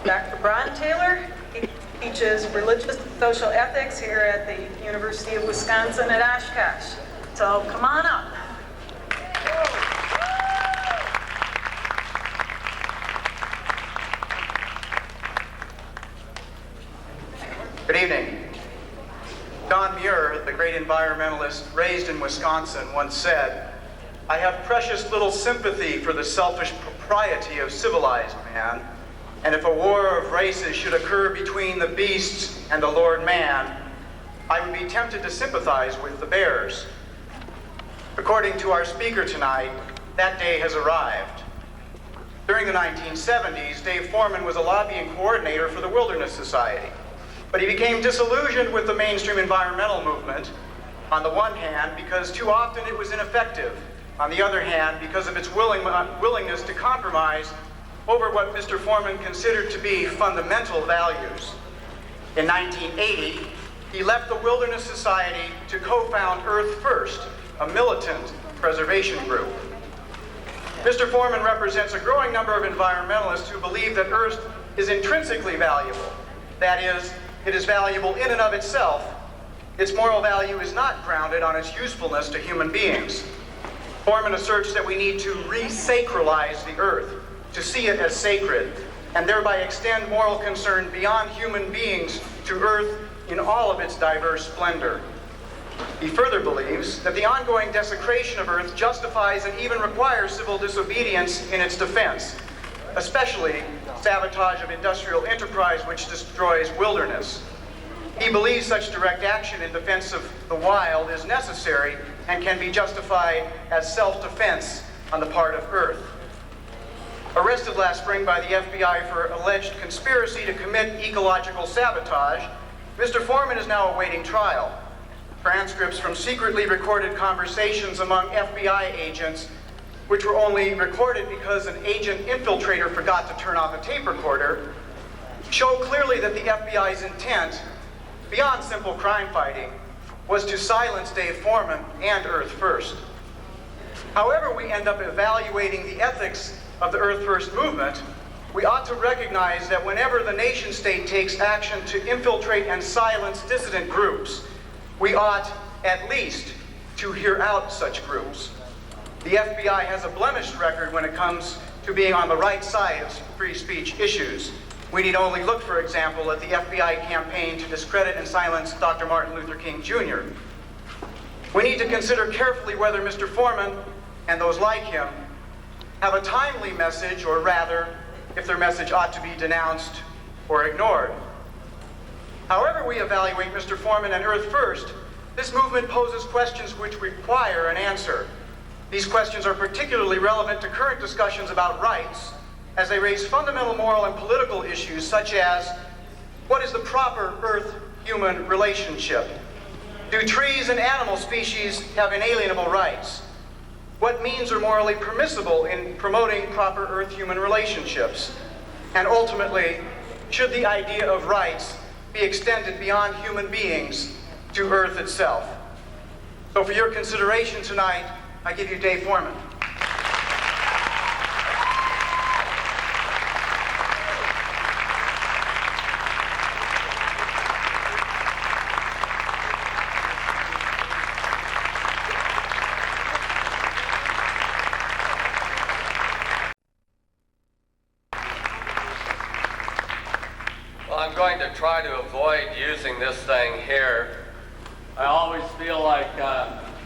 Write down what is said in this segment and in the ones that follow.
Dr. Bron Taylor. He teaches religious and social ethics here at the University of Wisconsin at Oshkosh. So come on up. Good evening. John Muir, the great environmentalist raised in Wisconsin, once said, "I have precious little sympathy for the selfish propriety of civilized man, and if a war of races should occur between the beasts and the Lord man, I would be tempted to sympathize with the bears." According to our speaker tonight, that day has arrived. During the 1970s, Dave Foreman was a lobbying coordinator for the Wilderness Society. But he became disillusioned with the mainstream environmental movement, on the one hand, because too often it was ineffective, on the other hand, because of its willingness to compromise over what Mr. Foreman considered to be fundamental values. In 1980, he left the Wilderness Society to co-found Earth First, a militant preservation group. Mr. Foreman represents a growing number of environmentalists who believe that Earth is intrinsically valuable. That is, it is valuable in and of itself. Its moral value is not grounded on its usefulness to human beings. Foreman asserts that we need to re-sacralize the earth, to see it as sacred, and thereby extend moral concern beyond human beings to earth in all of its diverse splendor. He further believes that the ongoing desecration of earth justifies and even requires civil disobedience in its defense, especially sabotage of industrial enterprise which destroys wilderness. He believes such direct action in defense of the wild is necessary and can be justified as self-defense on the part of Earth. Arrested last spring by the FBI for alleged conspiracy to commit ecological sabotage, Mr. Foreman is now awaiting trial. Transcripts from secretly recorded conversations among FBI agents, which were only recorded because an agent infiltrator forgot to turn off a tape recorder, show clearly that the FBI's intent, beyond simple crime fighting, was to silence Dave Foreman and Earth First. However we end up evaluating the ethics of the Earth First movement, we ought to recognize that whenever the nation state takes action to infiltrate and silence dissident groups, we ought at least to hear out such groups. The FBI has a blemished record when it comes to being on the right side of free speech issues. We need only look, for example, at the FBI campaign to discredit and silence Dr. Martin Luther King Jr. We need to consider carefully whether Mr. Foreman and those like him have a timely message, or rather, if their message ought to be denounced or ignored. However we evaluate Mr. Foreman and Earth First, this movement poses questions which require an answer. These questions are particularly relevant to current discussions about rights, as they raise fundamental moral and political issues such as, what is the proper Earth-human relationship? Do trees and animal species have inalienable rights? What means are morally permissible in promoting proper Earth-human relationships? And ultimately, should the idea of rights be extended beyond human beings to Earth itself? So for your consideration tonight, I give you Dave Foreman. Well, I'm going to try to avoid using this thing here. I always feel like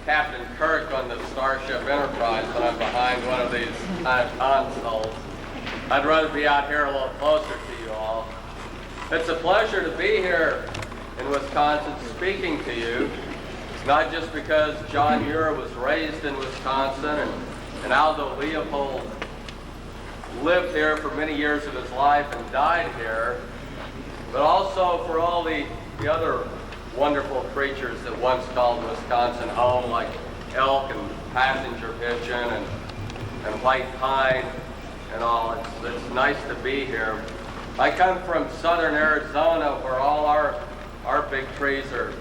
Captain Kirk on the Starship Enterprise when I'm behind one of these consoles. I'd rather be out here a little closer to you all. It's a pleasure to be here in Wisconsin speaking to you. It's not just because John Muir was raised in Wisconsin and Aldo Leopold lived here for many years of his life and died here, but also for all the other wonderful creatures that once called Wisconsin home, like elk and passenger pigeon and white pine and all. It's nice to be here. I come from southern Arizona, where all our big trees are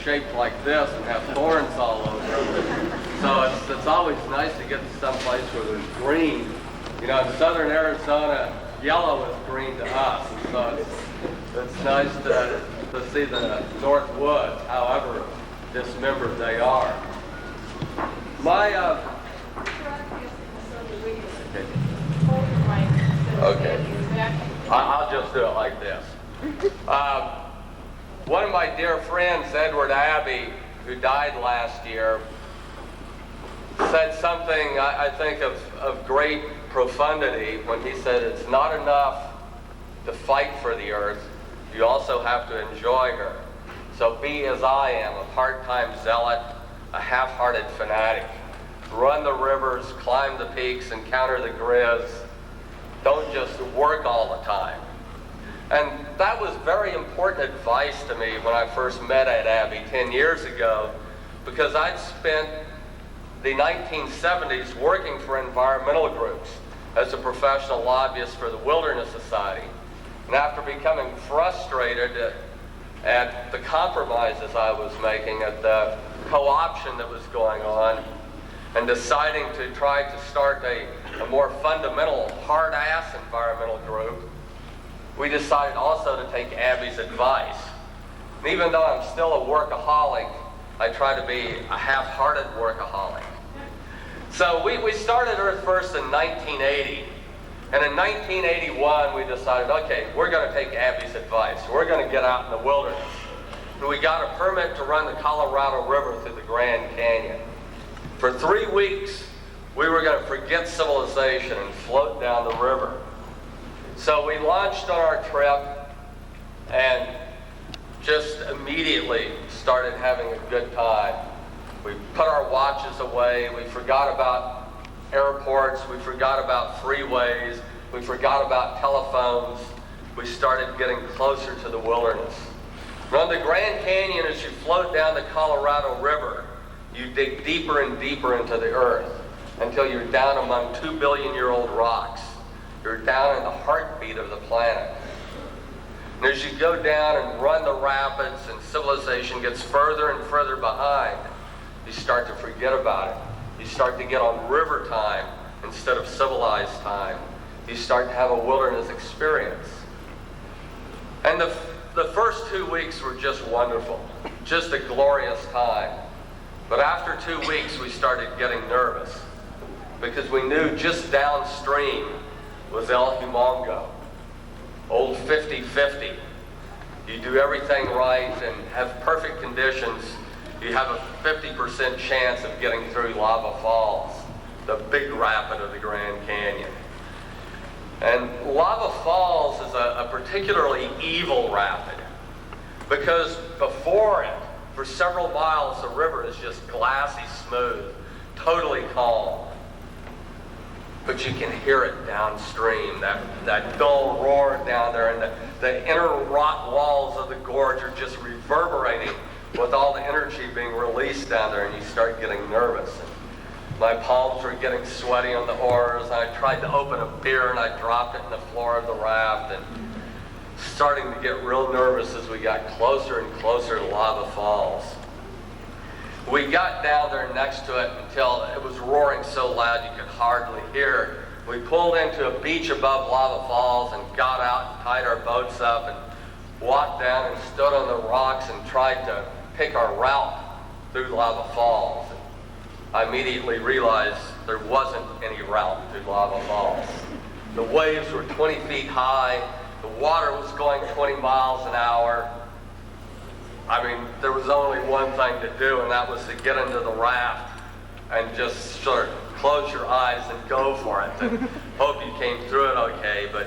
shaped like this and have thorns all over them. So it's always nice to get to some place where there's green. You know, in southern Arizona, yellow is green to us. And so it's nice to see the North Woods, however dismembered they are. My, okay. I'll just do it like this. One of my dear friends, Edward Abbey, who died last year, said something I think of great profundity when he said it's not enough to fight for the earth, you also have to enjoy her. So be as I am, a part-time zealot, a half-hearted fanatic. Run the rivers, climb the peaks, encounter the grizz. Don't just work all the time. And that was very important advice to me when I first met Ed Abbey 10 years ago, because I'd spent the 1970s working for environmental groups as a professional lobbyist for the Wilderness Society. And after becoming frustrated at the compromises I was making, at the co-option that was going on, and deciding to try to start a more fundamental, hard-ass environmental group, we decided also to take Abby's advice. And even though I'm still a workaholic, I try to be a half-hearted workaholic. So we started Earth First in 1980. And in 1981, we decided, okay, we're going to take Abby's advice. We're going to get out in the wilderness. And we got a permit to run the Colorado River through the Grand Canyon. For 3 weeks, we were going to forget civilization and float down the river. So we launched on our trip and just immediately started having a good time. We put our watches away. We forgot about airports. We forgot about freeways. We forgot about telephones. We started getting closer to the wilderness. And on the Grand Canyon, as you float down the Colorado River, you dig deeper and deeper into the earth until you're down among 2-billion-year-old rocks. You're down in the heartbeat of the planet. And as you go down and run the rapids and civilization gets further and further behind, you start to forget about it. You start to get on river time instead of civilized time. You start to have a wilderness experience. And the first 2 weeks were just wonderful, just a glorious time. But after 2 weeks, we started getting nervous because we knew just downstream was El Humongo, old 50-50. You do everything right and have perfect conditions, you have a 50% chance of getting through Lava Falls, the big rapid of the Grand Canyon. And Lava Falls is a particularly evil rapid because before it, for several miles, the river is just glassy smooth, totally calm. But you can hear it downstream, that dull roar down there, and the inner rock walls of the gorge are just reverberating with all the energy being released down there, and you start getting nervous. And my palms were getting sweaty on the oars. I tried to open a beer, and I dropped it in the floor of the raft, and starting to get real nervous as we got closer and closer to Lava Falls. We got down there next to it until it was roaring so loud you could hardly hear. We pulled into a beach above Lava Falls and got out and tied our boats up and walked down and stood on the rocks and tried to pick our route through Lava Falls. I immediately realized there wasn't any route through Lava Falls. The waves were 20 feet high. The water was going 20 miles an hour. I mean, there was only one thing to do, and that was to get into the raft and just sort of close your eyes and go for it and hope you came through it okay. But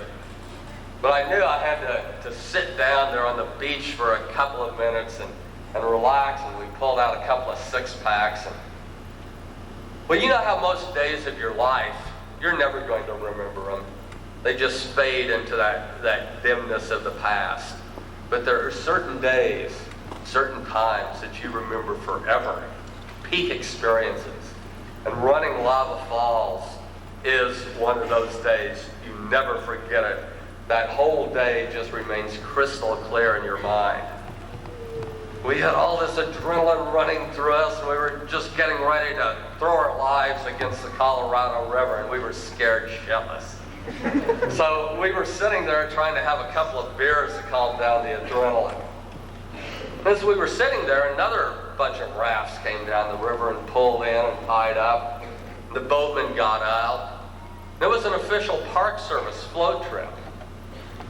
I knew I had to sit down there on the beach for a couple of minutes and relax, and we pulled out a couple of six-packs. Well, you know how most days of your life, you're never going to remember them. They just fade into that dimness of the past. But there are certain days, certain times that you remember forever, peak experiences. And running Lava Falls is one of those days. You never forget it. That whole day just remains crystal clear in your mind. We had all this adrenaline running through us, and we were just getting ready to throw our lives against the Colorado River, and we were scared shitless. So we were sitting there trying to have a couple of beers to calm down the adrenaline. As we were sitting there, another bunch of rafts came down the river and pulled in and tied up. The boatmen got out. It was an official Park Service float trip.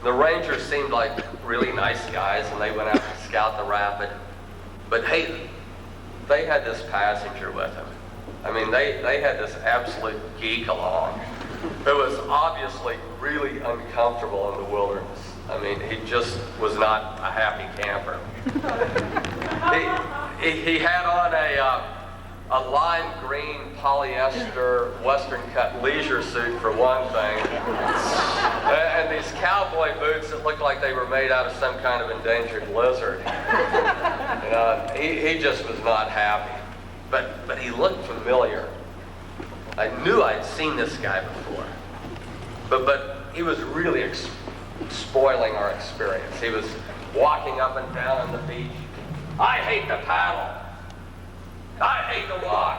The rangers seemed like really nice guys, and they went out to scout the rapid. But hey, they had this passenger with them. I mean, they had this absolute geek along who was obviously really uncomfortable in the wilderness. I mean, he just was not a happy camper. He had on a lime green polyester western cut leisure suit for one thing, and these cowboy boots that looked like they were made out of some kind of endangered lizard. He just was not happy, but he looked familiar. I knew I'd seen this guy before, but he was really spoiling our experience. He was walking up and down on the beach. I hate to paddle. I hate to walk.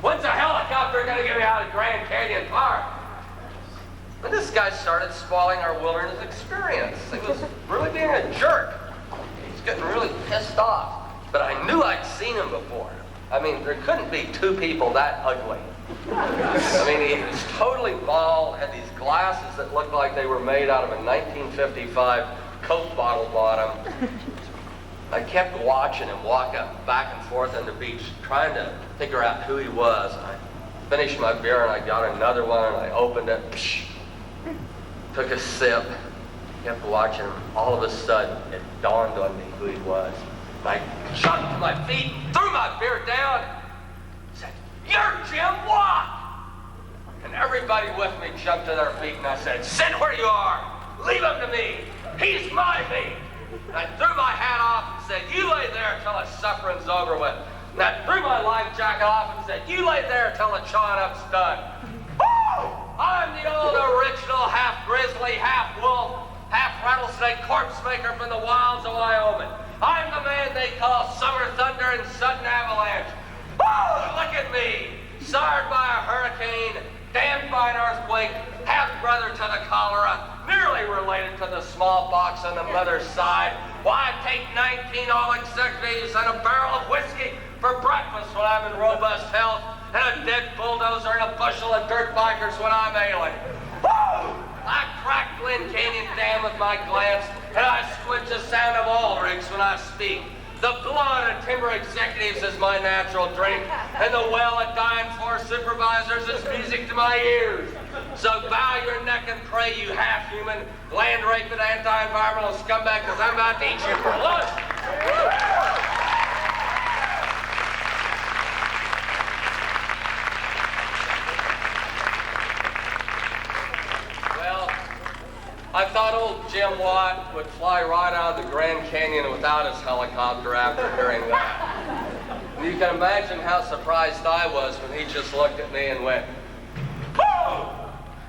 When's a helicopter going to get me out of Grand Canyon Park? And this guy started spoiling our wilderness experience. He was really being a jerk. He was getting really pissed off. But I knew I'd seen him before. I mean, there couldn't be two people that ugly. I mean, he was totally bald, had these glasses that looked like they were made out of a 1955 Coke bottle bottom. I kept watching him walk up back and forth on the beach, trying to figure out who he was. I finished my beer and I got another one and I opened it, took a sip, kept watching him. All of a sudden, it dawned on me who he was. I jumped to my feet, threw my beer down, said, "You're Jim Watt!" And everybody with me jumped to their feet and I said, "Sit where you are! Leave him to me! He's my mate!" And I threw my hat off and said, "You lay there till the suffering's over with." And I threw my life jacket off and said, "You lay there till the chawing up's done." Woo! I'm the old original half-grizzly, half-wolf, half-rattlesnake corpse maker from the wilds of Wyoming. I'm the man they call Summer Thunder and Sudden Avalanche. Woo! Look at me! Scarred by a hurricane, damned by an earthquake, half-brother to the cholera, nearly related to the smallpox on the mother's side. Why, I take 19 all-executives and a barrel of whiskey for breakfast when I'm in robust health, and a dead bulldozer and a bushel of dirt bikers when I'm ailing. Woo! I crack Glen Canyon Dam with my glance, and I squinch the sound of all rigs when I speak. The blood of timber executives is my natural drink, and the well of dying forest supervisors is music to my ears. So bow your neck and pray, you half-human, land-raping, anti-environmental scumbag, because I'm about to eat you for lunch. I thought old Jim Watt would fly right out of the Grand Canyon without his helicopter after hearing that. You can imagine how surprised I was when he just looked at me and went, "Woo!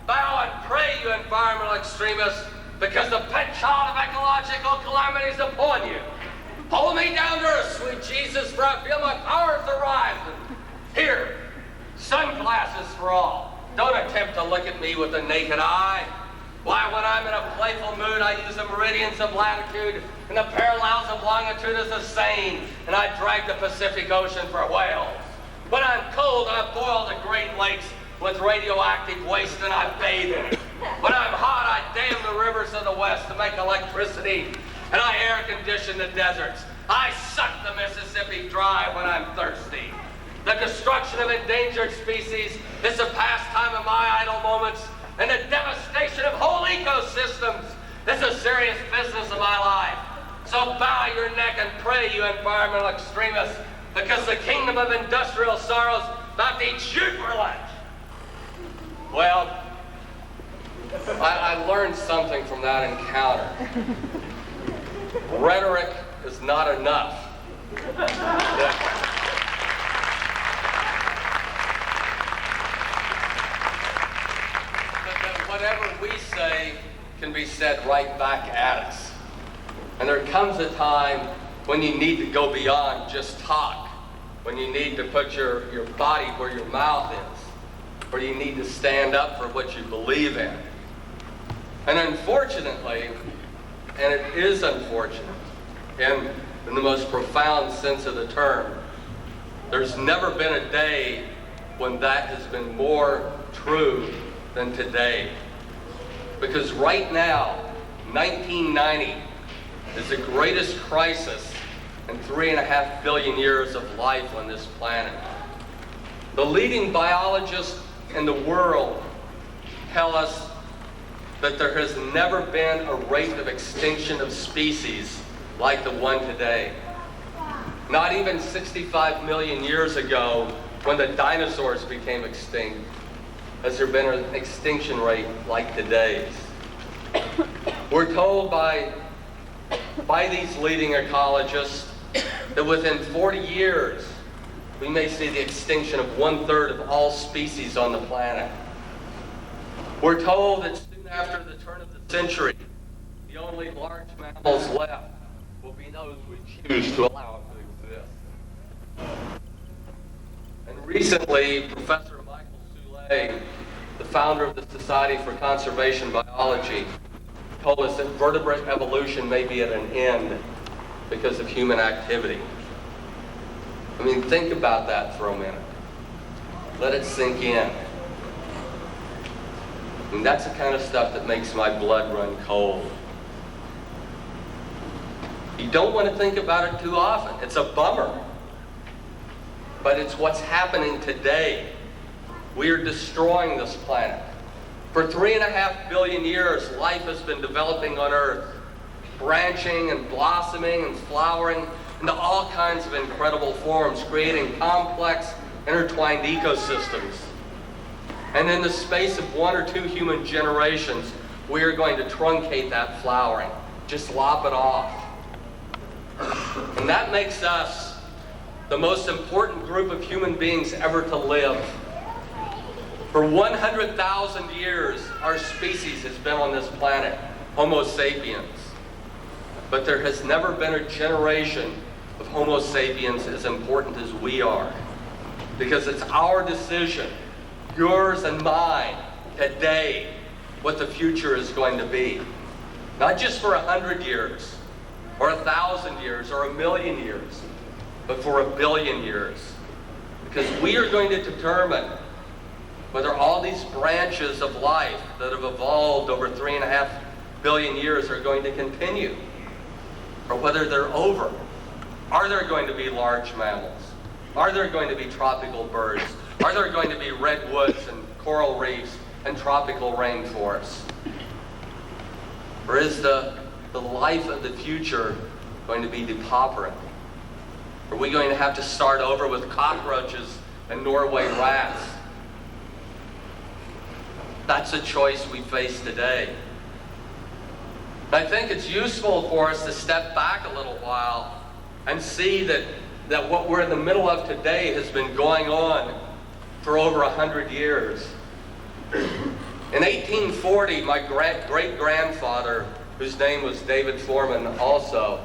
Bow and pray, you environmental extremists, because the pet child of ecological calamity is upon you. Hold me down to earth, sweet Jesus, for I feel my powers arise. Here, sunglasses for all. Don't attempt to look at me with the naked eye. Why, when I'm in a playful mood, I use the meridians of latitude and the parallels of longitude as a seine, and I drag the Pacific Ocean for whales. When I'm cold, I boil the Great Lakes with radioactive waste and I bathe in it. When I'm hot, I dam the rivers of the West to make electricity, and I air condition the deserts. I suck the Mississippi dry when I'm thirsty. The destruction of endangered species is the pastime of my idle moments, and the devastation of whole ecosystems is a serious business of my life. So bow your neck and pray, you environmental extremists, because the kingdom of industrial sorrows about to eat you for lunch. Well, I learned something from that encounter. Rhetoric is not enough. Whatever we say can be said right back at us. And there comes a time when you need to go beyond just talk, when you need to put your body where your mouth is. or you need to stand up for what you believe in. And unfortunately, and it is unfortunate, in the most profound sense of the term, there's never been a day when that has been more true than today. Because right now, 1990 is the greatest crisis in 3.5 billion years of life on this planet. The leading biologists in the world tell us that there has never been a rate of extinction of species like the one today. Not even 65 million years ago, when the dinosaurs became extinct, has there been an extinction rate like today's. We're told by these leading ecologists that within 40 years, we may see the extinction of 1/3 of all species on the planet. We're told that soon after the turn of the century, the only large mammals left will be those we choose to allow to exist. And recently, Professor Michael Soule, the founder of the Society for Conservation Biology, told us that vertebrate evolution may be at an end because of human activity. I mean, think about that for a minute. Let it sink in. And that's the kind of stuff that makes my blood run cold. You don't want to think about it too often. It's a bummer. But it's what's happening today. We are destroying this planet. For 3.5 billion years, life has been developing on Earth, branching and blossoming and flowering into all kinds of incredible forms, creating complex, intertwined ecosystems. And in the space of 1 or 2 human generations, we are going to truncate that flowering, just lop it off. And that makes us the most important group of human beings ever to live. For 100,000 years, our species has been on this planet, Homo sapiens. But there has never been a generation of Homo sapiens as important as we are. Because it's our decision, yours and mine, today, what the future is going to be. Not just for 100 years, or 1,000 years, or 1,000,000 years, but for 1 billion years. Because we are going to determine whether all these branches of life that have evolved over 3.5 billion years are going to continue, or whether they're over. Are there going to be large mammals? Are there going to be tropical birds? Are there going to be redwoods and coral reefs and tropical rainforests? Or is the life of the future going to be depauperate? Are we going to have to start over with cockroaches and Norway rats? That's a choice we face today. I think it's useful for us to step back a little while and see that what we're in the middle of today has been going on for over 100 years. In 1840, my great-grandfather, whose name was David Foreman also,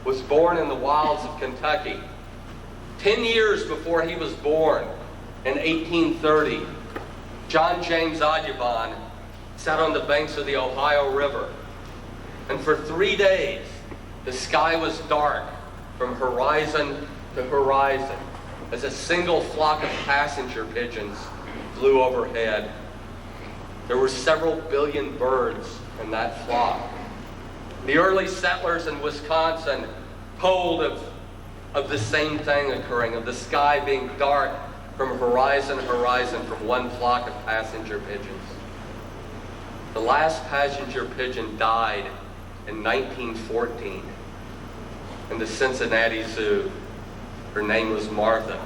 was born in the wilds of Kentucky. 10 years before he was born, in 1830, John James Audubon sat on the banks of the Ohio River. And for 3 days, the sky was dark from horizon to horizon as a single flock of passenger pigeons flew overhead. There were several billion birds in that flock. The early settlers in Wisconsin told of the same thing occurring, of the sky being dark from horizon to horizon from one flock of passenger pigeons. The last passenger pigeon died in 1914 in the Cincinnati Zoo. Her name was Martha.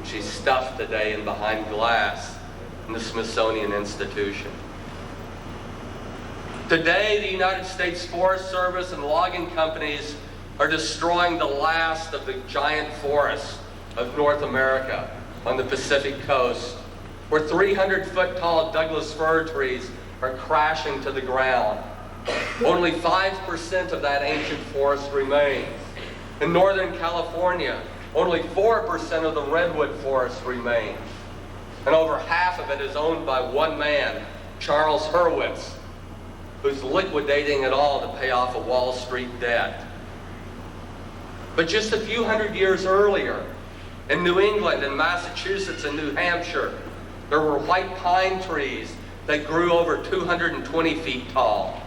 She's stuffed today and behind glass in the Smithsonian Institution. Today, the United States Forest Service and logging companies are destroying the last of the giant forests of North America on the Pacific coast, where 300-foot-tall Douglas fir trees are crashing to the ground. Only 5% of that ancient forest remains. In Northern California, only 4% of the redwood forest remains. And over half of it is owned by one man, Charles Hurwitz, who's liquidating it all to pay off a Wall Street debt. But just a few hundred years earlier, in New England and Massachusetts and New Hampshire, there were white pine trees that grew over 220 feet tall.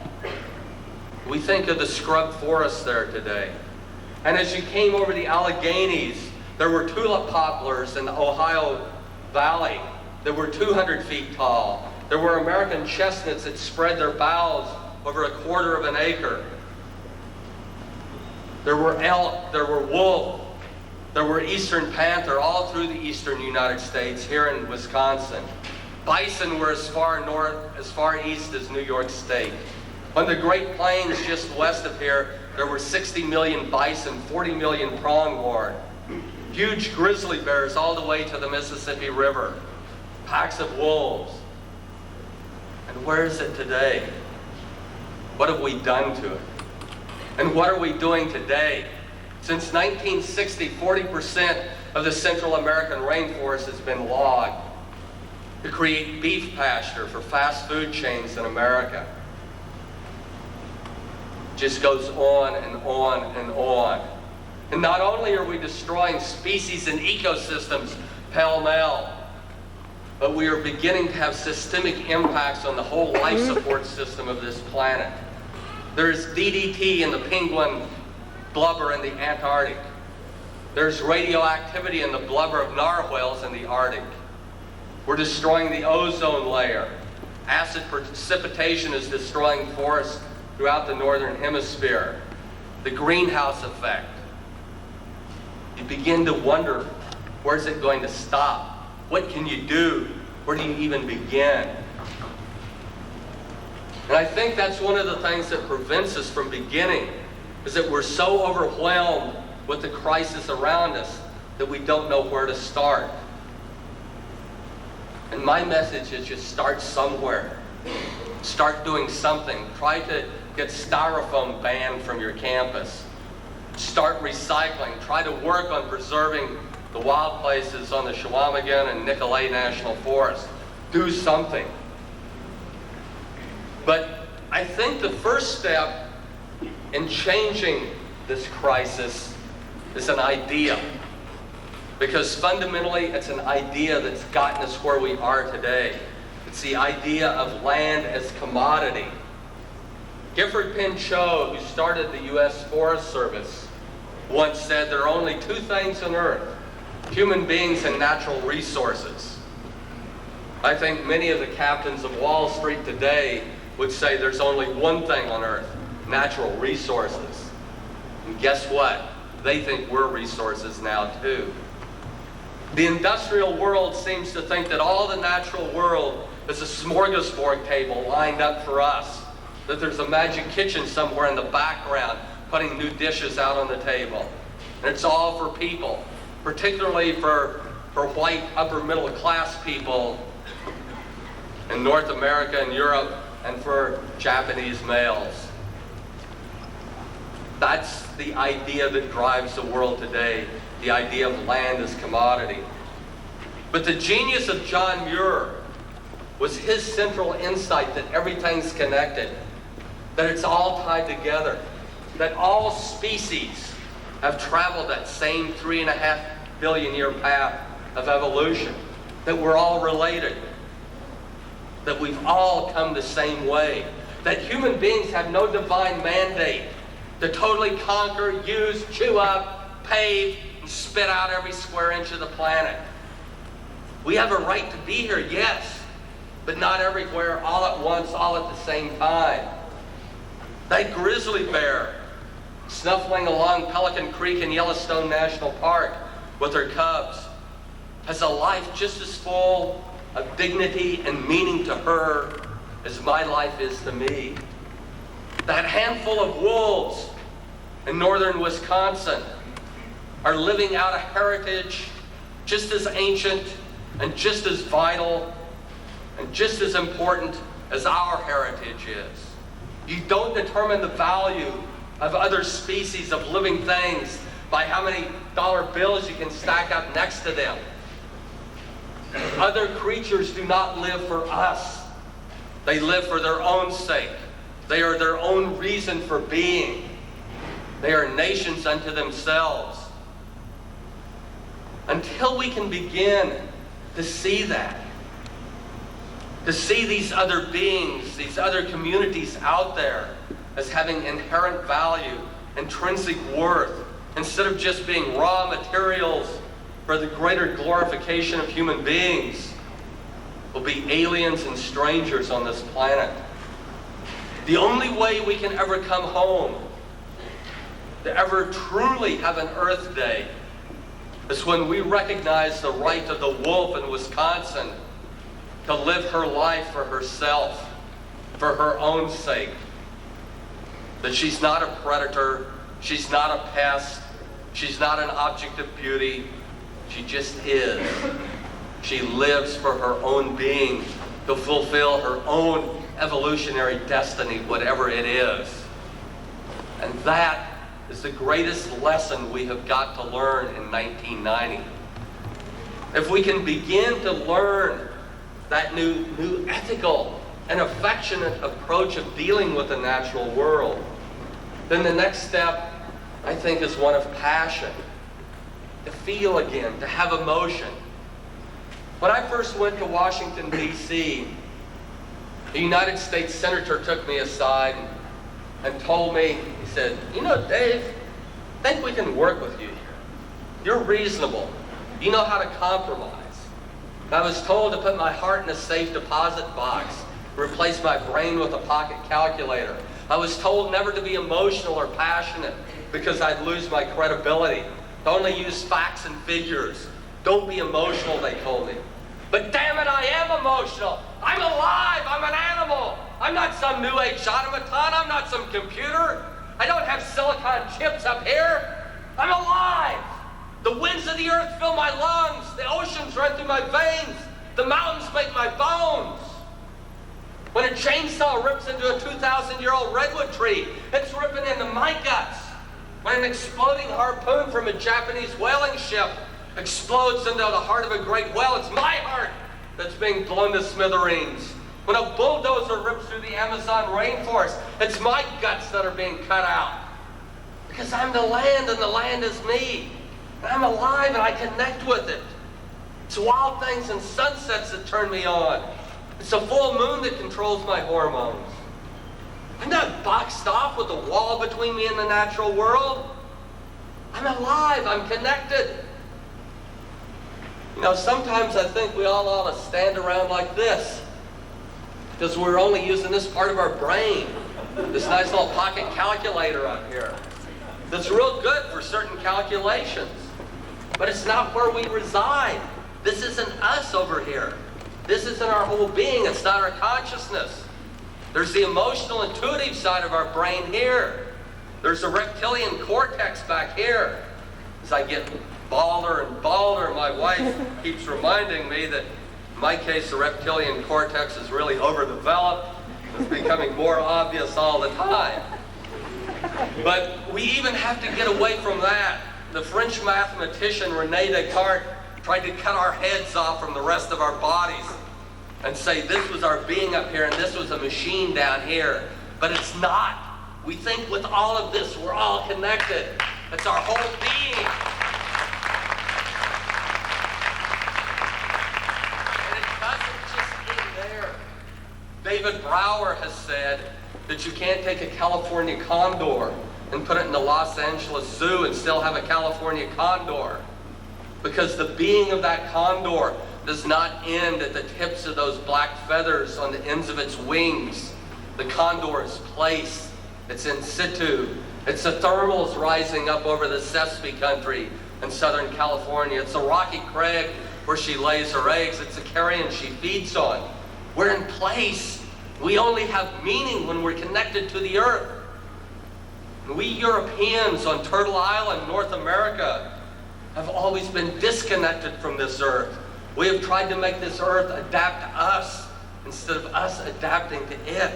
We think of the scrub forest there today. And as you came over the Alleghenies, there were tulip poplars in the Ohio Valley that were 200 feet tall. There were American chestnuts that spread their boughs over a quarter of an acre. There were elk, there were wolf, there were eastern panther all through the eastern United States, here in Wisconsin. Bison were as far north, as far east as New York State. On the Great Plains just west of here, there were 60 million bison, 40 million pronghorn. Huge grizzly bears all the way to the Mississippi River. Packs of wolves. And where is it today? What have we done to it? And what are we doing today? Since 1960, 40% of the Central American rainforest has been logged to create beef pasture for fast food chains in America. Just goes on and on and on. And not only are we destroying species and ecosystems pell-mell, but we are beginning to have systemic impacts on the whole life support system of this planet. There's DDT in the penguin blubber in the Antarctic. There's radioactivity in the blubber of narwhals in the Arctic. We're destroying the ozone layer. Acid precipitation is destroying forests throughout the northern hemisphere. The greenhouse effect. You begin to wonder, where's it going to stop? What can you do? Where do you even begin? And I think that's one of the things that prevents us from beginning, is that we're so overwhelmed with the crisis around us that we don't know where to start. And my message is just start somewhere. Start doing something. Try to get styrofoam banned from your campus. Start recycling. Try to work on preserving the wild places on the Chequamegon and Nicolet National Forest. Do something. But I think the first step in changing this crisis is an idea. Because fundamentally, it's an idea that's gotten us where we are today. It's the idea of land as commodity. Gifford Pinchot, who started the U.S. Forest Service, once said there are only two things on earth: human beings and natural resources. I think many of the captains of Wall Street today would say there's only one thing on earth: natural resources. And guess what? They think we're resources now too. The industrial world seems to think that all the natural world is a smorgasbord table lined up for us, that there's a magic kitchen somewhere in the background putting new dishes out on the table. And it's all for people, particularly for white upper middle class people in North America and Europe, and for Japanese males. That's the idea that drives the world today, the idea of land as commodity. But the genius of John Muir was his central insight that everything's connected, that it's all tied together, that all species have traveled that same 3.5 billion year path of evolution, that we're all related, that we've all come the same way, that human beings have no divine mandate to totally conquer, use, chew up, pave, and spit out every square inch of the planet. We have a right to be here, yes, but not everywhere, all at once, all at the same time. That grizzly bear snuffling along Pelican Creek in Yellowstone National Park with her cubs has a life just as full of dignity and meaning to her as my life is to me. That handful of wolves in northern Wisconsin are living out a heritage just as ancient and just as vital and just as important as our heritage is. You don't determine the value of other species of living things by how many dollar bills you can stack up next to them. Other creatures do not live for us. They live for their own sake. They are their own reason for being. They are nations unto themselves. Until we can begin to see that, to see these other beings, these other communities out there as having inherent value, intrinsic worth, instead of just being raw materials for the greater glorification of human beings, will be aliens and strangers on this planet. The only way we can ever come home, to ever truly have an Earth Day, is when we recognize the right of the wolf in Wisconsin to live her life for herself, for her own sake. That she's not a predator, she's not a pest, she's not an object of beauty, she just is. She lives for her own being, to fulfill her own evolutionary destiny, whatever it is. And that is the greatest lesson we have got to learn in 1990. If we can begin to learn that new ethical and affectionate approach of dealing with the natural world, then the next step, I think, is one of passion. To feel again, to have emotion. When I first went to Washington, D.C., a United States Senator took me aside and told me, he said, "You know, Dave, I think we can work with you here. You're reasonable. You know how to compromise." And I was told to put my heart in a safe deposit box, replace my brain with a pocket calculator. I was told never to be emotional or passionate because I'd lose my credibility. To only use facts and figures. Don't be emotional, they told me. But damn it, I am emotional. I'm alive. I'm an animal. I'm not some new age automaton. I'm not some computer. I don't have silicon chips up here. I'm alive. The winds of the earth fill my lungs. The oceans run through my veins. The mountains make my bones. When a chainsaw rips into a 2,000-year-old redwood tree, it's ripping into my guts. When an exploding harpoon from a Japanese whaling ship explodes into the heart of a great whale, it's my heart that's being blown to smithereens. When a bulldozer rips through the Amazon rainforest, it's my guts that are being cut out. Because I'm the land and the land is me. And I'm alive and I connect with it. It's wild things and sunsets that turn me on. It's a full moon that controls my hormones. I'm not boxed off with a wall between me and the natural world. I'm alive, I'm connected. You know, sometimes I think we all ought to stand around like this, because we're only using this part of our brain, this nice little pocket calculator up here. That's real good for certain calculations, but it's not where we reside. This isn't us over here. This isn't our whole being, it's not our consciousness. There's the emotional, intuitive side of our brain here. There's the reptilian cortex back here. As I get balder and balder, my wife keeps reminding me that in my case, the reptilian cortex is really overdeveloped. It's becoming more obvious all the time. But we even have to get away from that. The French mathematician René Descartes tried to cut our heads off from the rest of our bodies and say this was our being up here and this was a machine down here. But it's not. We think with all of this, we're all connected. It's our whole being. And it doesn't just end there. David Brower has said that you can't take a California condor and put it in the Los Angeles Zoo and still have a California condor. Because the being of that condor does not end at the tips of those black feathers on the ends of its wings. The condor is placed. It's in situ. It's the thermals rising up over the Sespe country in Southern California. It's the rocky crag where she lays her eggs. It's the carrion she feeds on. We're in place. We only have meaning when we're connected to the earth. We Europeans on Turtle Island, North America, have always been disconnected from this earth. We have tried to make this earth adapt to us instead of us adapting to it.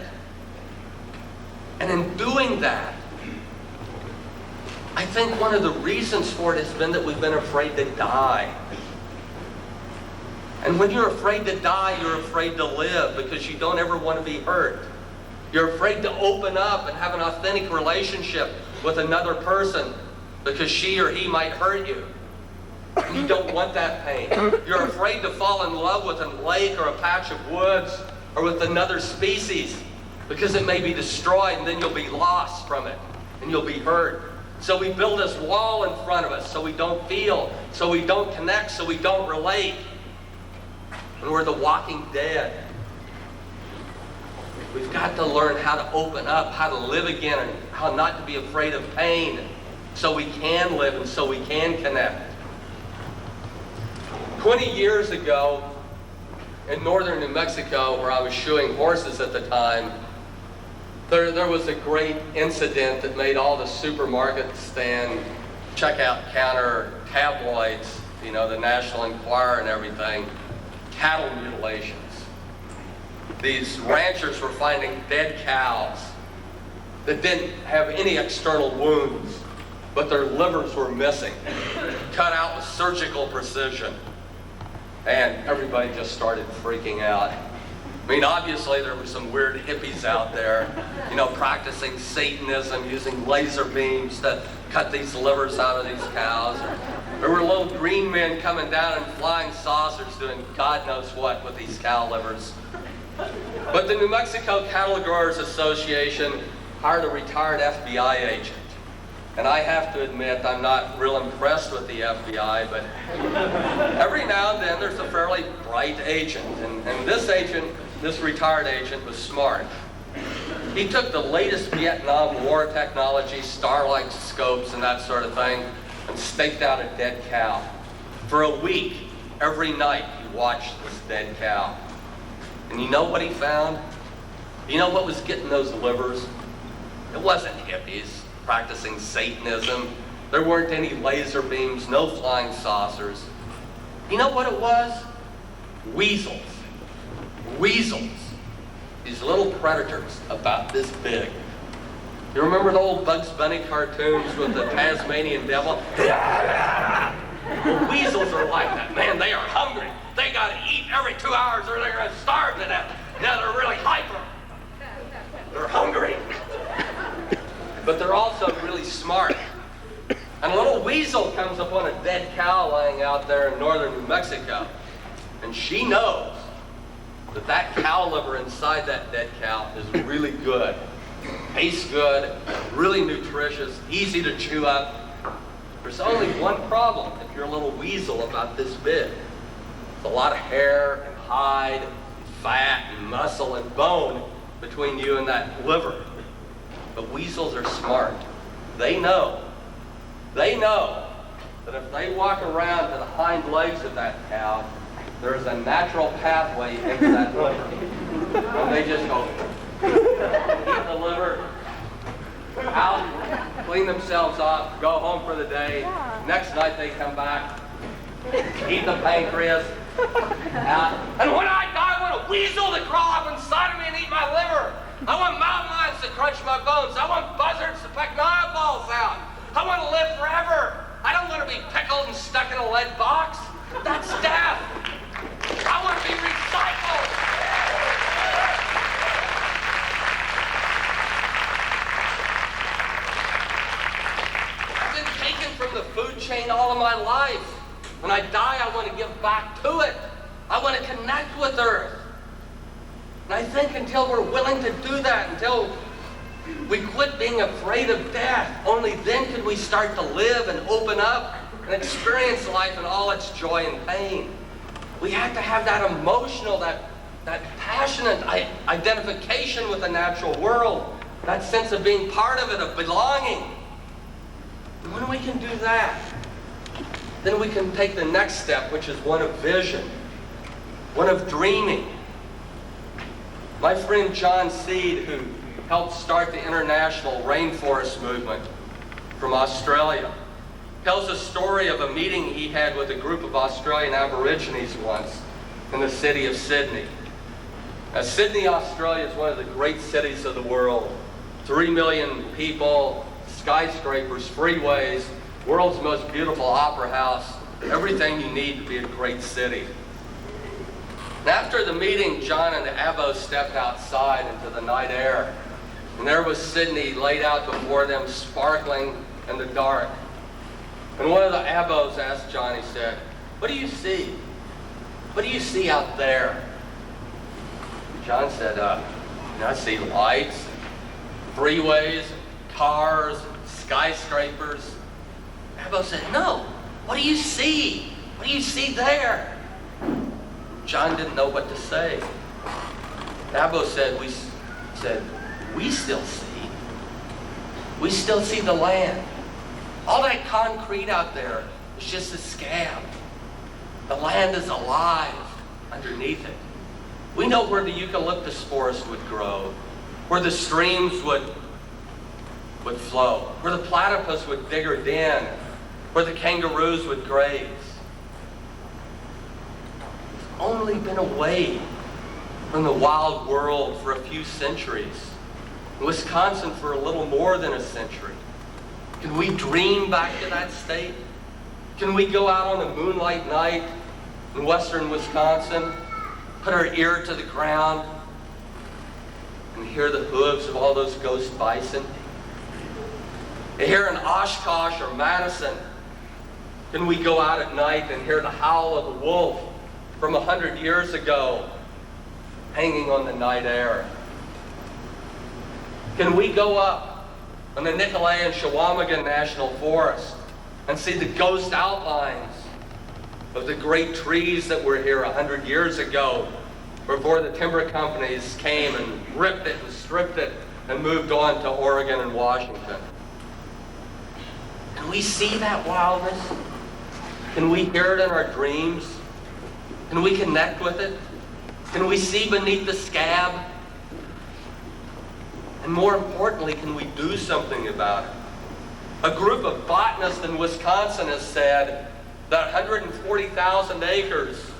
And in doing that, I think one of the reasons for it has been that we've been afraid to die. And when you're afraid to die, you're afraid to live because you don't ever want to be hurt. You're afraid to open up and have an authentic relationship with another person because she or he might hurt you. And you don't want that pain. You're afraid to fall in love with a lake or a patch of woods or with another species because it may be destroyed and then you'll be lost from it and you'll be hurt. So we build this wall in front of us so we don't feel, so we don't connect, so we don't relate. And we're the walking dead. We've got to learn how to open up, how to live again, and how not to be afraid of pain so we can live and so we can connect. 20 years ago, in northern New Mexico, where I was shoeing horses at the time, there was a great incident that made all the supermarkets and checkout counter tabloids, you know, the National Enquirer and everything, cattle mutilations. These ranchers were finding dead cows that didn't have any external wounds, but their livers were missing, cut out with surgical precision. And everybody just started freaking out. I mean, obviously there were some weird hippies out there, you know, practicing Satanism, using laser beams to cut these livers out of these cows. There were little green men coming down in flying saucers doing God knows what with these cow livers. But the New Mexico Cattle Growers Association hired a retired FBI agent. And I have to admit, I'm not real impressed with the FBI, but every now and then there's a fairly bright agent. And this agent, this retired agent, was smart. He took the latest Vietnam War technology, starlight scopes and that sort of thing, and staked out a dead cow. For a week, every night, he watched this dead cow. And you know what he found? You know what was getting those livers? It wasn't hippies practicing Satanism. There weren't any laser beams, no flying saucers. You know what it was? Weasels. Weasels. These little predators about this big. You remember the old Bugs Bunny cartoons with the Tasmanian devil? Well, weasels are like that, man. They are hungry. They gotta eat every 2 hours or they're gonna starve to death. Now they're really hyper. They're hungry. But they're also really smart. And a little weasel comes upon a dead cow lying out there in northern New Mexico. And she knows that that cow liver inside that dead cow is really good. Tastes good, really nutritious, easy to chew up. There's only one problem if you're a little weasel about this big. There's a lot of hair and hide, and fat and muscle and bone between you and that liver. But weasels are smart. They know that if they walk around to the hind legs of that cow, there's a natural pathway into that liver. And they just go, eat the liver, out, clean themselves up, go home for the day. Next night they come back, eat the pancreas, out. And when I die, I want a weasel to crawl up inside of me and eat my liver. I want mountain lions to crunch my bones. I want buzzards to peck my eyeballs out. I want to live forever. I don't want to be pickled and stuck in a lead box. That's death. I want to be recycled. I've been taken from the food chain all of my life. When I die, I want to give back to it. I want to connect with Earth. And I think until we're willing to do that, until we quit being afraid of death, only then can we start to live and open up and experience life in all its joy and pain. We have to have that emotional, that passionate identification with the natural world, that sense of being part of it, of belonging. And when we can do that, then we can take the next step, which is one of vision, one of dreaming. My friend John Seed, who helped start the international rainforest movement from Australia, tells a story of a meeting he had with a group of Australian Aborigines once in the city of Sydney. Now, Sydney, Australia is one of the great cities of the world. 3 million people, skyscrapers, freeways, world's most beautiful opera house, everything you need to be a great city. And after the meeting, John and the Abos stepped outside into the night air. And there was Sydney laid out before them, sparkling in the dark. And one of the Abos asked John, he said, "What do you see? What do you see out there?" John said, I see lights, freeways, cars, skyscrapers. Abo said, "No, what do you see? What do you see there?" John didn't know what to say. Abo said, we still see. We still see the land. All that concrete out there is just a scab. The land is alive underneath it. We know where the eucalyptus forest would grow, where the streams would flow, where the platypus would dig her den, where the kangaroos would graze. It's only been away from the wild world for a few centuries. In Wisconsin for a little more than a century. Can we dream back to that state? Can we go out on a moonlight night in western Wisconsin, put our ear to the ground, and hear the hooves of all those ghost bison? Here in Oshkosh or Madison, can we go out at night and hear the howl of the wolf from 100 years ago hanging on the night air? Can we go up on the Nicolet and Chequamegon National Forest and see the ghost outlines of the great trees that were here 100 years ago before the timber companies came and ripped it and stripped it and moved on to Oregon and Washington? Can we see that wildness? Can we hear it in our dreams? Can we connect with it? Can we see beneath the scab? And more importantly, can we do something about it? A group of botanists in Wisconsin has said that 140,000 acres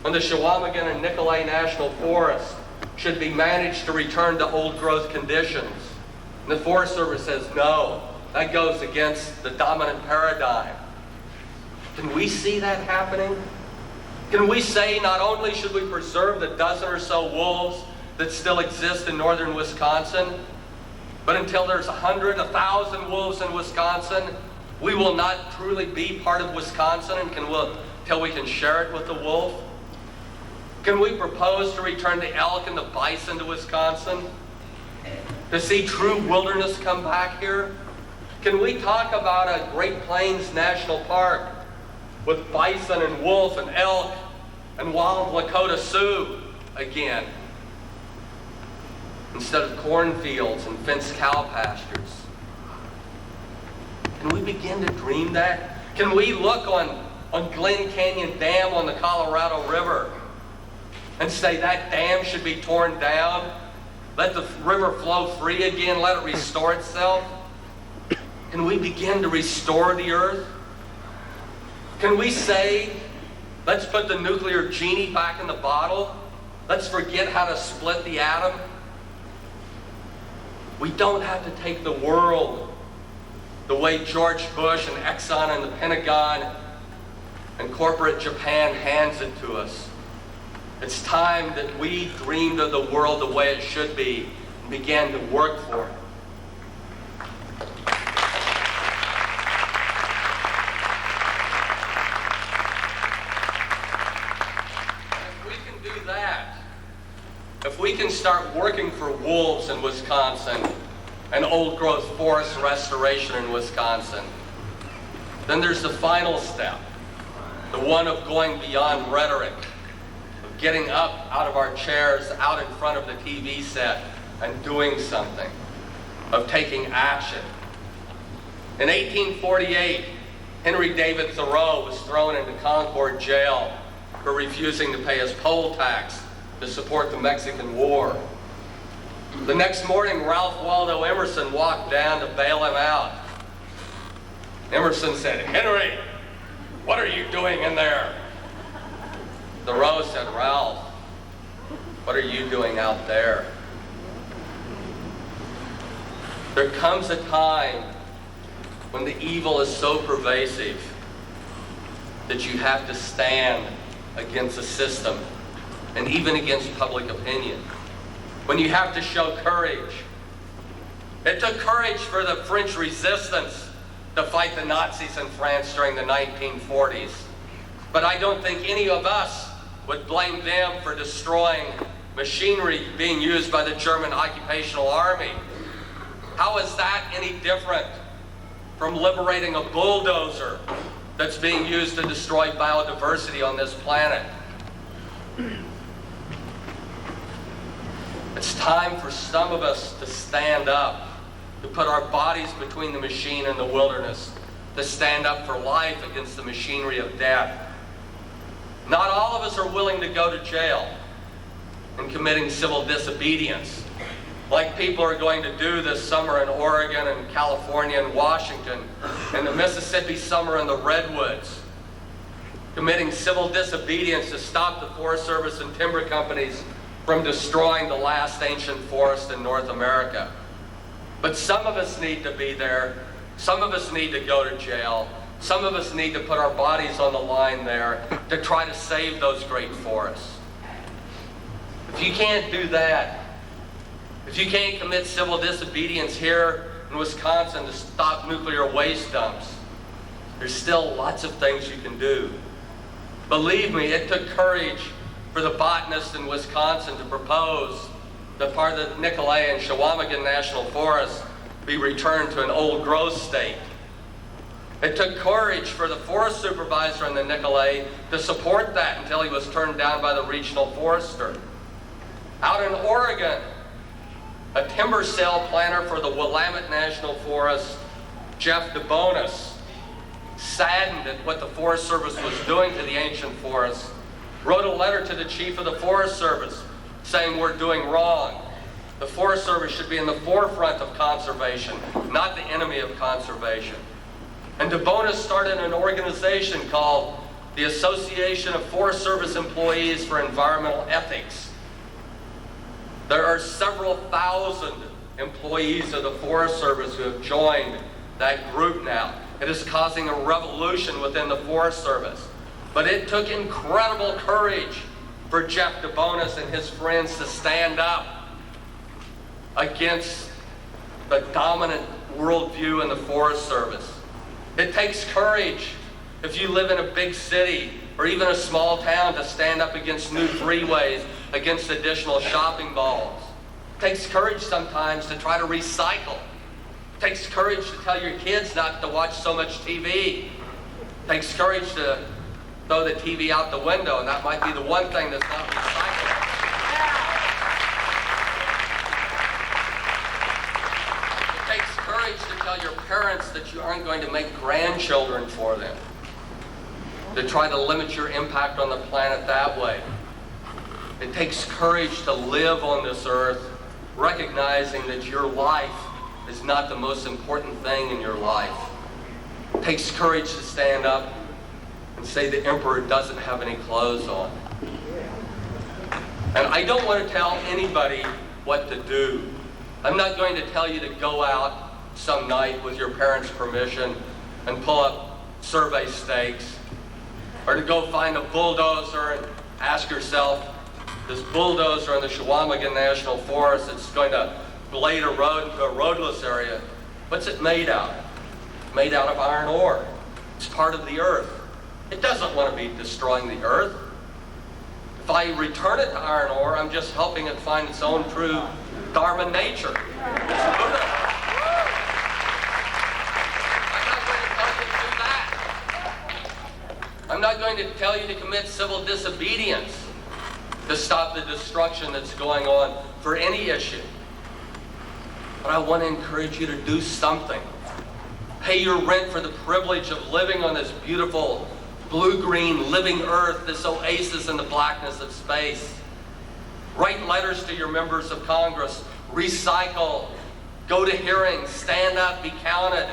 on the Chequamegon and Nicolet National Forest should be managed to return to old growth conditions. And the Forest Service says no, that goes against the dominant paradigm. Can we see that happening? Can we say not only should we preserve the dozen or so wolves that still exist in northern Wisconsin, but until there's 100, 1,000 wolves in Wisconsin, we will not truly be part of Wisconsin until we can share it with the wolf? Can we propose to return the elk and the bison to Wisconsin? To see true wilderness come back here? Can we talk about a Great Plains National Park with bison and wolf and elk and wild Lakota Sioux again, instead of cornfields and fenced cow pastures? Can we begin to dream that? Can we look on Glen Canyon Dam on the Colorado River and say that dam should be torn down? Let the river flow free again, let it restore itself? Can we begin to restore the earth? Can we say, let's put the nuclear genie back in the bottle? Let's forget how to split the atom? We don't have to take the world the way George Bush and Exxon and the Pentagon and corporate Japan hands it to us. It's time that we dreamed of the world the way it should be and began to work for it. If we can start working for wolves in Wisconsin and old growth forest restoration in Wisconsin, then there's the final step, the one of going beyond rhetoric, of getting up out of our chairs, out in front of the TV set and doing something, of taking action. In 1848, Henry David Thoreau was thrown into Concord jail for refusing to pay his poll tax to support the Mexican War. The next morning, Ralph Waldo Emerson walked down to bail him out. Emerson said, "Henry, what are you doing in there?" Thoreau said, "Ralph, what are you doing out there?" There comes a time when the evil is so pervasive that you have to stand against a system and even against public opinion. When you have to show courage. It took courage for the French resistance to fight the Nazis in France during the 1940s. But I don't think any of us would blame them for destroying machinery being used by the German occupational army. How is that any different from liberating a bulldozer that's being used to destroy biodiversity on this planet? It's time for some of us to stand up, to put our bodies between the machine and the wilderness, to stand up for life against the machinery of death. Not all of us are willing to go to jail in committing civil disobedience, like people are going to do this summer in Oregon and California and Washington, and the Mississippi summer in the Redwoods, committing civil disobedience to stop the Forest Service and timber companies from destroying the last ancient forest in North America. But some of us need to be there. Some of us need to go to jail. Some of us need to put our bodies on the line there to try to save those great forests. If you can't do that, if you can't commit civil disobedience here in Wisconsin to stop nuclear waste dumps, there's still lots of things you can do. Believe me, it took courage for the botanists in Wisconsin to propose that part of the Nicolet and Chequamegon National Forest be returned to an old growth state. It took courage for the forest supervisor in the Nicolet to support that until he was turned down by the regional forester. Out in Oregon, a timber sale planner for the Willamette National Forest, Jeff DeBonis, saddened at what the Forest Service was doing to the ancient forests, wrote a letter to the chief of the Forest Service saying we're doing wrong. The Forest Service should be in the forefront of conservation, not the enemy of conservation. And DeBonis started an organization called the Association of Forest Service Employees for Environmental Ethics. There are several thousand employees of the Forest Service who have joined that group now. It is causing a revolution within the Forest Service. But it took incredible courage for Jeff DeBonis and his friends to stand up against the dominant worldview in the Forest Service. It takes courage if you live in a big city or even a small town to stand up against new freeways, against additional shopping malls. It takes courage sometimes to try to recycle. It takes courage to tell your kids not to watch so much TV. It takes courage to throw the TV out the window, and that might be the one thing that's not recyclable. It takes courage to tell your parents that you aren't going to make grandchildren for them, to try to limit your impact on the planet that way. It takes courage to live on this earth, recognizing that your life is not the most important thing in your life. It takes courage to stand up and say the emperor doesn't have any clothes on. And I don't want to tell anybody what to do. I'm not going to tell you to go out some night with your parents' permission and pull up survey stakes, or to go find a bulldozer and ask yourself, this bulldozer in the Chequamegon National Forest that's going to blade a road into a roadless area, what's it made out of? Made out of iron ore. It's part of the earth. It doesn't want to be destroying the earth. If I return it to iron ore, I'm just helping it find its own true Dharma nature. It's Buddha. I'm not going to tell you to commit civil disobedience to stop the destruction that's going on for any issue. But I want to encourage you to do something. Pay your rent for the privilege of living on this beautiful blue-green living earth, this oasis in the blackness of space. Write letters to your members of Congress. Recycle. Go to hearings. Stand up. Be counted.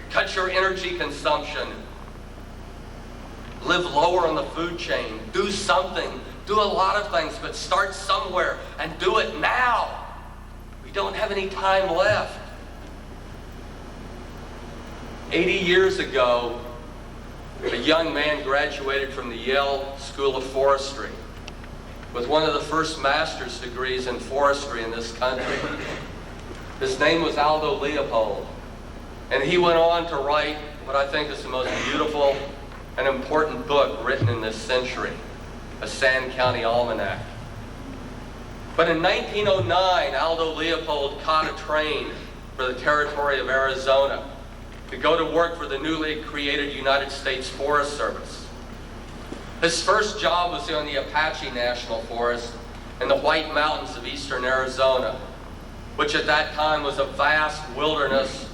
Cut your energy consumption. Live lower on the food chain. Do something. Do a lot of things, but start somewhere and do it now. We don't have any time left. 80 years ago, a young man graduated from the Yale School of Forestry. with one of the first master's degrees in forestry in this country. His name was Aldo Leopold, and he went on to write what I think is the most beautiful and important book written in this century, a Sand County Almanac. But in 1909, Aldo Leopold caught a train for the territory of Arizona to go to work for the newly created United States Forest Service. His first job was on the Apache National Forest in the White Mountains of eastern Arizona, which at that time was a vast wilderness,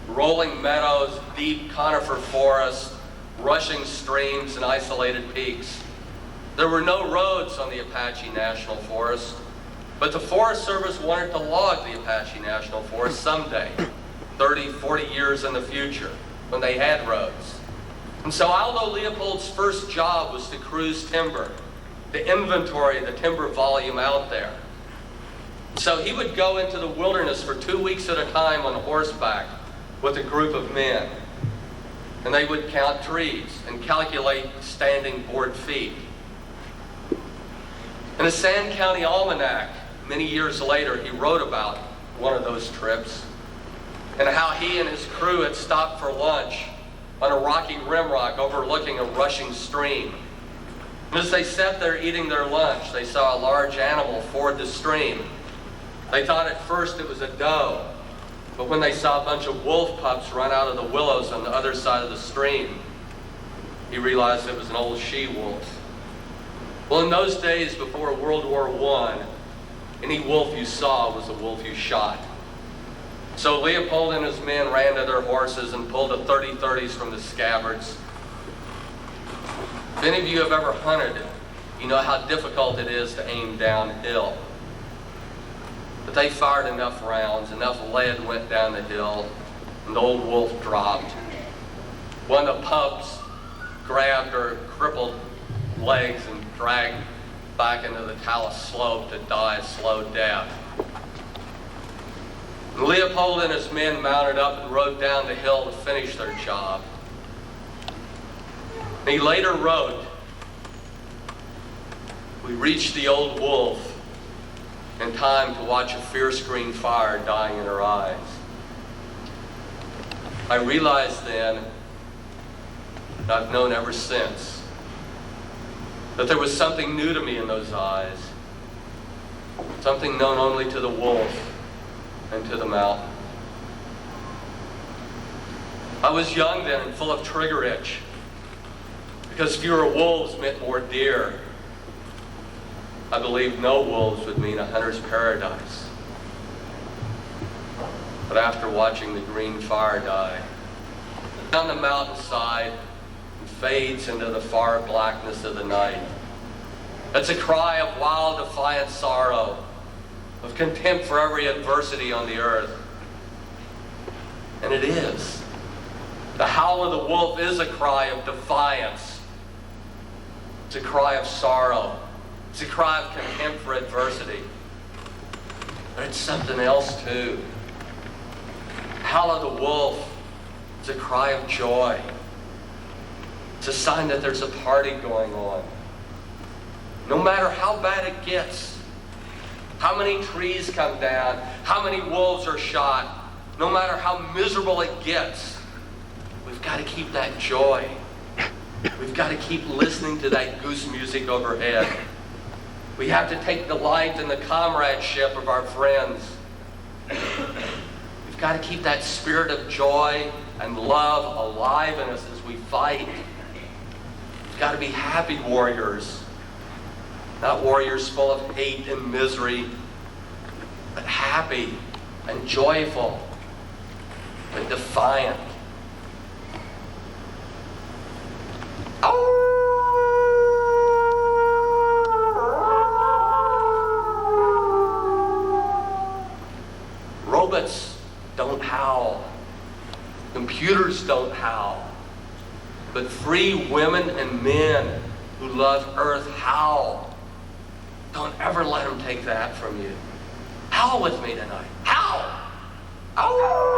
rolling meadows, deep conifer forests, rushing streams, and isolated peaks. There were no roads on the Apache National Forest, but the Forest Service wanted to log the Apache National Forest someday, 30, 40 years in the future, when they had roads. And so Aldo Leopold's first job was to cruise timber, to inventory the timber volume out there. So he would go into the wilderness for 2 weeks at a time on horseback with a group of men. And they would count trees and calculate standing board feet. In a Sand County Almanac, many years later, he wrote about one of those trips and how he and his crew had stopped for lunch on a rocky rimrock overlooking a rushing stream. And as they sat there eating their lunch, they saw a large animal ford the stream. They thought at first it was a doe, but when they saw a bunch of wolf pups run out of the willows on the other side of the stream, he realized it was an old she-wolf. Well, in those days before World War I, any wolf you saw was a wolf you shot. So Leopold and his men ran to their horses and pulled the 30-30s from the scabbards. If any of you have ever hunted, you know how difficult it is to aim downhill. But they fired enough rounds, enough lead went down the hill, and the old wolf dropped. One of the pups grabbed her crippled legs and dragged back into the talus slope to die a slow death. And Leopold and his men mounted up and rode down the hill to finish their job. And he later wrote, "We reached the old wolf in time to watch a fierce green fire dying in her eyes. I realized then, and I've known ever since, that there was something new to me in those eyes, something known only to the wolf and to the mountain." I was young then and full of trigger itch, because fewer wolves meant more deer. I believed no wolves would mean a hunter's paradise. But after watching the green fire die, down the mountainside and fades into the far blackness of the night, it's a cry of wild, defiant sorrow, of contempt for every adversity on the earth. And it is. The howl of the wolf is a cry of defiance. It's a cry of sorrow. It's a cry of contempt for adversity. But it's something else too. The howl of the wolf is a cry of joy. It's a sign that there's a party going on. No matter how bad it gets, how many trees come down, how many wolves are shot, no matter how miserable it gets, we've got to keep that joy. We've got to keep listening to that goose music overhead. We have to take delight in the comradeship of our friends. We've got to keep that spirit of joy and love alive in us as we fight. We've got to be happy warriors, not warriors full of hate and misery, but happy and joyful, but defiant. Robots don't howl. Computers don't howl. But free women and men who love Earth howl. Don't ever let them take that from you. Howl with me tonight. Howl! Howl!